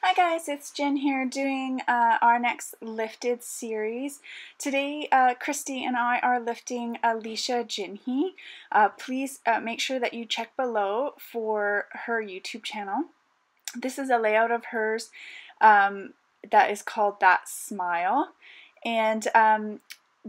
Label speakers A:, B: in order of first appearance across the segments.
A: Hi guys, it's Jen here doing our next lifted series. Today, Christy and I are lifting Alicia JinHee. Please make sure that you check below for her YouTube channel. This is a layout of hers that is called That Smile. And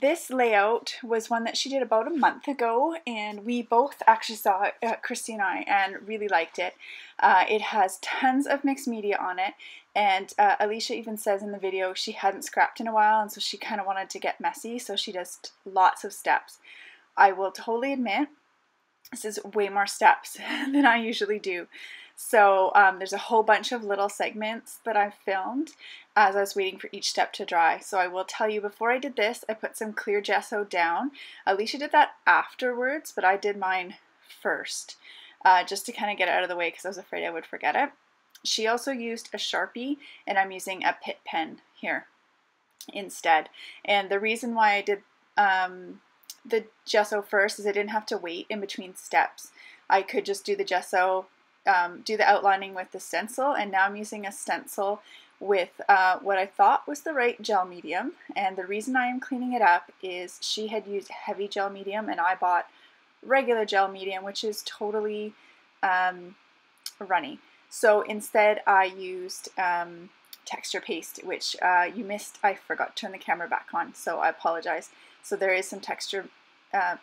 A: this layout was one that she did about a month ago, and we both actually saw it, Christy and I, and really liked it. It has tons of mixed media on it, and Alicia even says in the video she hadn't scrapped in a while, and so she kind of wanted to get messy, so she does lots of steps. I will totally admit, this is way more steps than I usually do. So there's a whole bunch of little segments that I filmed as I was waiting for each step to dry. So I will tell you, before I did this, I put some clear gesso down. Alicia did that afterwards, but I did mine first, just to kind of get it out of the way because I was afraid I would forget it. She also used a Sharpie, and I'm using a Pitt pen here instead. And the reason why I did the gesso first is I didn't have to wait in between steps. I could just do the gesso, do the outlining with the stencil, and now I'm using a stencil with what I thought was the right gel medium. And the reason I am cleaning it up is she had used heavy gel medium and I bought regular gel medium, which is totally runny. So instead I used texture paste, which you missed. I forgot to turn the camera back on, so I apologize. So there is some texture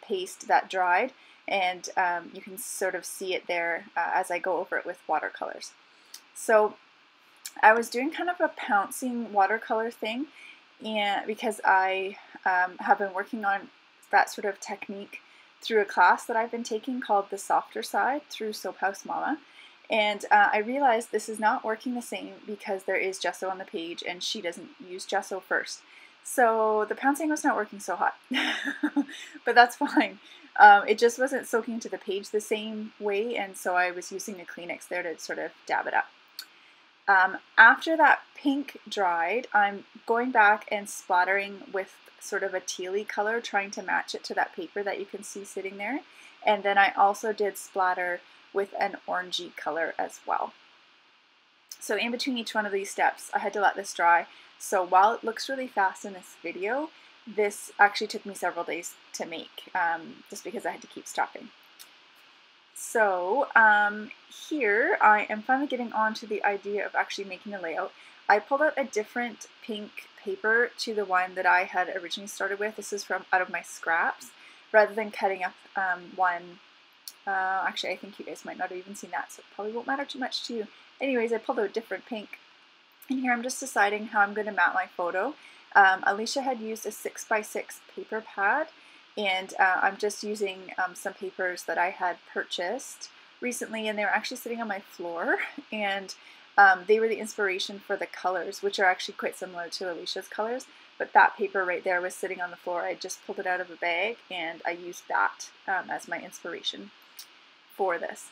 A: paste that dried, and you can sort of see it there as I go over it with watercolors. So I was doing kind of a pouncing watercolor thing, and because I have been working on that sort of technique through a class that I've been taking called The Softer Side through Soap House Mama. And I realized this is not working the same because there is gesso on the page and she doesn't use gesso first. So the pouncing was not working so hot, but that's fine. It just wasn't soaking into the page the same way, and so I was using a Kleenex there to sort of dab it up. After that pink dried, I'm going back and splattering with sort of a tealy color, trying to match it to that paper that you can see sitting there. And then I also did splatter with an orangey color as well. So in between each one of these steps, I had to let this dry. So while it looks really fast in this video, this actually took me several days to make, just because I had to keep stopping. So here I am finally getting on to the idea of actually making a layout. I pulled out a different pink paper to the one that I had originally started with. This is from out of my scraps, rather than cutting up one. Actually, I think you guys might not have even seen that, so it probably won't matter too much to you. Anyways, I pulled out a different pink. And here I'm just deciding how I'm going to mount my photo. Alicia had used a 6x6 paper pad, and I'm just using some papers that I had purchased recently, and they were actually sitting on my floor, and they were the inspiration for the colors, which are actually quite similar to Alicia's colors, but that paper right there was sitting on the floor. I just pulled it out of a bag, and I used that as my inspiration for this.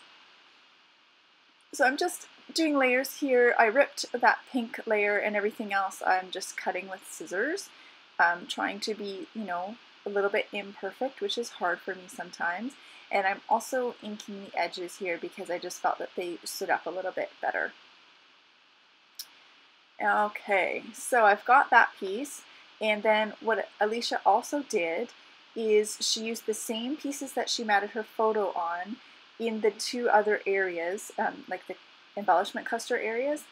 A: So I'm just doing layers here. I ripped that pink layer, and everything else I'm just cutting with scissors, trying to be, you know, a little bit imperfect, which is hard for me sometimes. And I'm also inking the edges here because I just felt that they stood up a little bit better. Okay, so I've got that piece, and then what Alicia also did is she used the same pieces that she matted her photo on in the two other areas, like the embellishment cluster areas.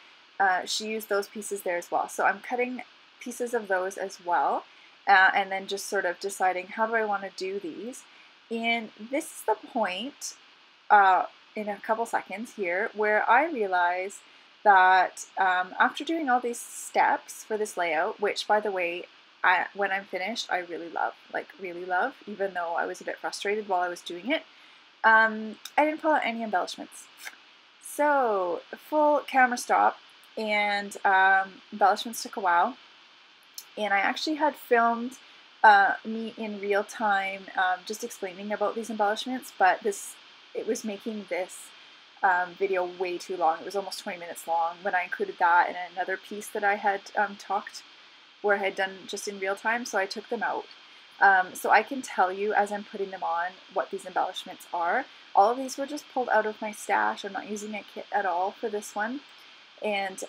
A: She used those pieces there as well. So I'm cutting pieces of those as well, and then just sort of deciding how do I want to do these. And this is the point in a couple seconds here where I realize that after doing all these steps for this layout, which by the way, when I'm finished, I really love, like really love, even though I was a bit frustrated while I was doing it, I didn't pull out any embellishments. So full camera stop, and embellishments took a while, and I actually had filmed me in real time just explaining about these embellishments, but it was making this video way too long. It was almost 20 minutes long when I included that and another piece that I had talked where I had done just in real time, so I took them out. So I can tell you as I'm putting them on what these embellishments are. All of these were just pulled out of my stash. I'm not using a kit at all for this one. And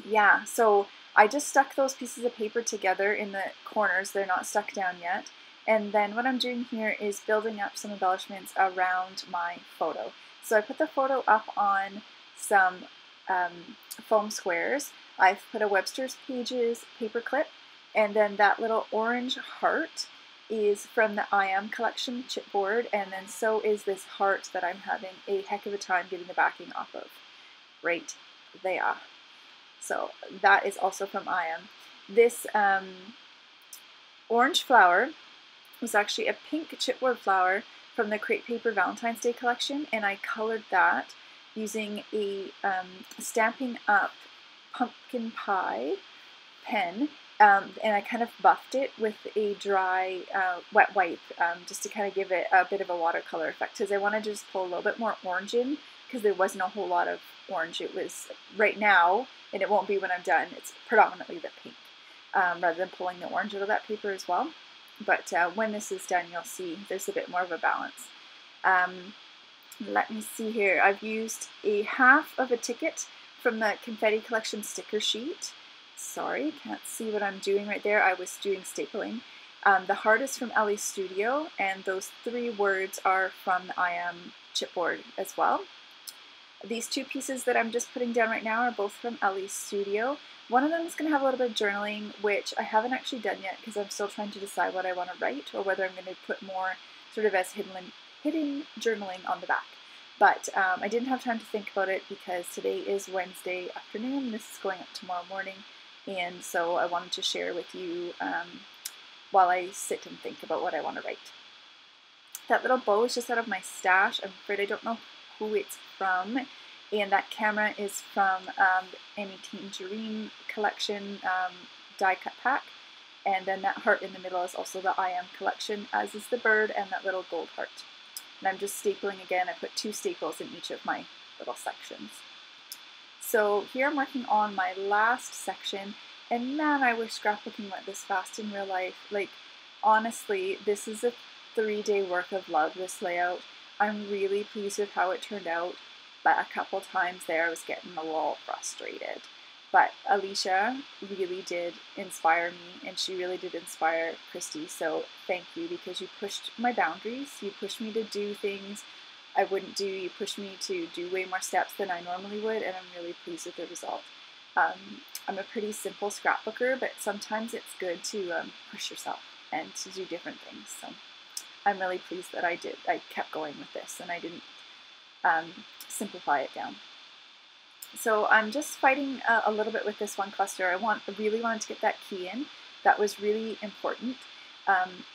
A: yeah, so I just stuck those pieces of paper together in the corners. They're not stuck down yet. And then what I'm doing here is building up some embellishments around my photo. So I put the photo up on some foam squares. I've put a Webster's Pages paper clip, and then that little orange heart is from the I Am collection chipboard, and then so is this heart that I'm having a heck of a time getting the backing off of. Right there. So that is also from I Am. This orange flower was actually a pink chipboard flower from the Crepe Paper Valentine's Day collection, and I colored that using a Stampin' Up! Pumpkin pie pen, and I kind of buffed it with a dry wet wipe just to kind of give it a bit of a watercolor effect, because I wanted to just pull a little bit more orange in, because there wasn't a whole lot of orange. It was right now, and it won't be when I'm done, it's predominantly the pink, rather than pulling the orange out of that paper as well. But when this is done, you'll see there's a bit more of a balance. Let me see here. I've used a half of a ticket from the Confetti Collection sticker sheet. Sorry, can't see what I'm doing right there. I was doing stapling. The heart is from Ellie's Studio, and those 3 words are from the I Am chipboard as well. These 2 pieces that I'm just putting down right now are both from Ellie's Studio. One of them is going to have a little bit of journaling, which I haven't actually done yet because I'm still trying to decide what I want to write, or whether I'm going to put more sort of as hidden journaling on the back. But I didn't have time to think about it because today is Wednesday afternoon. This is going up tomorrow morning, and so I wanted to share with you while I sit and think about what I want to write. That little bow is just out of my stash. I'm afraid I don't know who it's from, and that camera is from Amy Tangerine collection die cut pack, and then that heart in the middle is also the I Am collection, as is the bird and that little gold heart. And I'm just stapling again. I put 2 staples in each of my little sections. So here I'm working on my last section, and man, I wish scrapbooking went this fast in real life. Like, honestly, this is a 3-day work of love, this layout. I'm really pleased with how it turned out, but a couple times there I was getting a little frustrated. But Alicia really did inspire me, and she really did inspire Christy, so thank you, because you pushed my boundaries. You pushed me to do things I wouldn't do. You pushed me to do way more steps than I normally would, and I'm really pleased with the result. I'm a pretty simple scrapbooker, but sometimes it's good to push yourself and to do different things. So I'm really pleased that I kept going with this, and I didn't simplify it down. So I'm just fighting a little bit with this one cluster. I really wanted to get that key in. That was really important.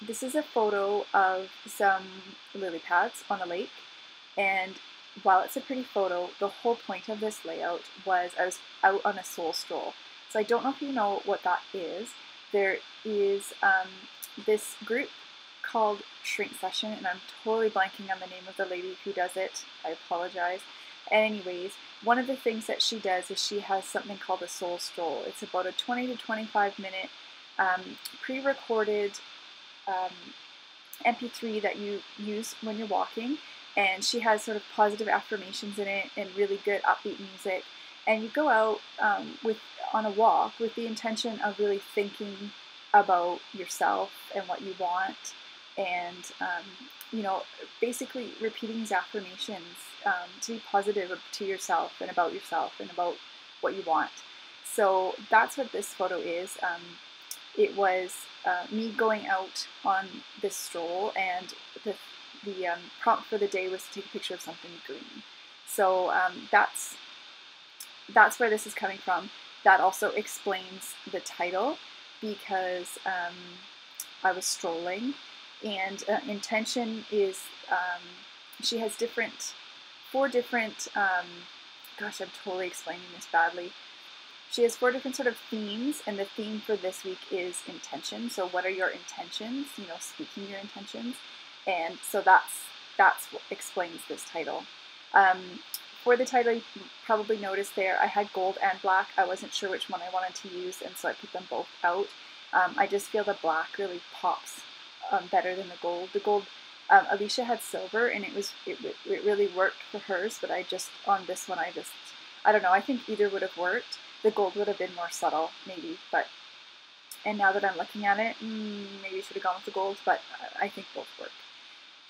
A: This is a photo of some lily pads on a lake, and while it's a pretty photo, the whole point of this layout was I was out on a soul stroll. So I don't know if you know what that is. There is this group called Shrink Session, and I'm totally blanking on the name of the lady who does it. I apologize. Anyways, one of the things that she does is she has something called a soul stroll. It's about a 20 to 25 minute pre-recorded MP3 that you use when you're walking, and she has sort of positive affirmations in it and really good upbeat music, and you go out on a walk with the intention of really thinking about yourself and what you want, and you know, basically repeating these affirmations to be positive to yourself and about what you want. So that's what this photo is. It was me going out on this stroll, and the prompt for the day was to take a picture of something green. So that's where this is coming from. That also explains the title, because I was strolling, and intention is she has 4 different gosh, I'm totally explaining this badly. She has 4 different sort of themes, and the theme for this week is intention. So what are your intentions? You know, speaking your intentions. And so that's what explains this title. For the title, you probably noticed there, I had gold and black. I wasn't sure which one I wanted to use, and so I put them both out. I just feel the black really pops better than the gold. The gold, Alicia had silver, and it really worked for hers, but on this one, I don't know, I think either would have worked. The gold would have been more subtle, maybe, but, and now that I'm looking at it, maybe I should have gone with the gold, but I think both work.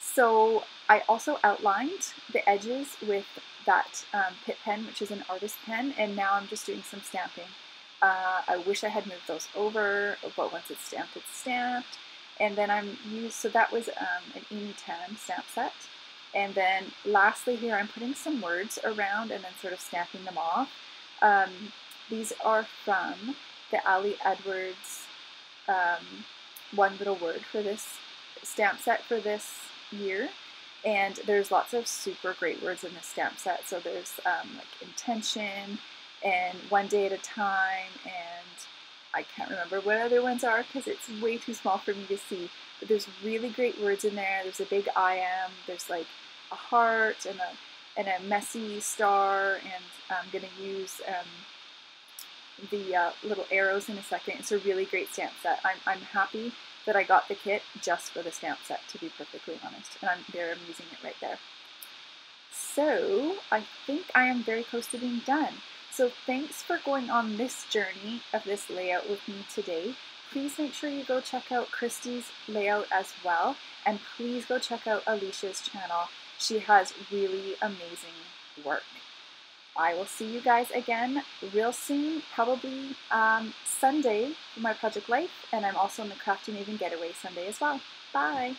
A: So I also outlined the edges with that Pitt pen, which is an artist pen, and now I'm just doing some stamping. I wish I had moved those over, but once it's stamped, it's stamped. And then so that was an Amy Tan stamp set. And then lastly here, I'm putting some words around and then sort of stamping them off. These are from the Ali Edwards One Little Word for this stamp set for this year. And there's lots of super great words in this stamp set. So there's like intention and one day at a time, and I can't remember what other ones are because it's way too small for me to see. But there's really great words in there. There's a big I am. There's like a heart and a messy star, and I'm going to use the little arrows in a second. It's a really great stamp set. I'm happy that I got the kit just for the stamp set, to be perfectly honest. And I'm using it right there. So I think I am very close to being done. So thanks for going on this journey of this layout with me today. Please make sure you go check out Christy's layout as well. And please go check out Alicia's channel. She has really amazing work. I will see you guys again real soon, probably Sunday for my Project Life, and I'm also in the Crafty Maven Getaway Sunday as well. Bye!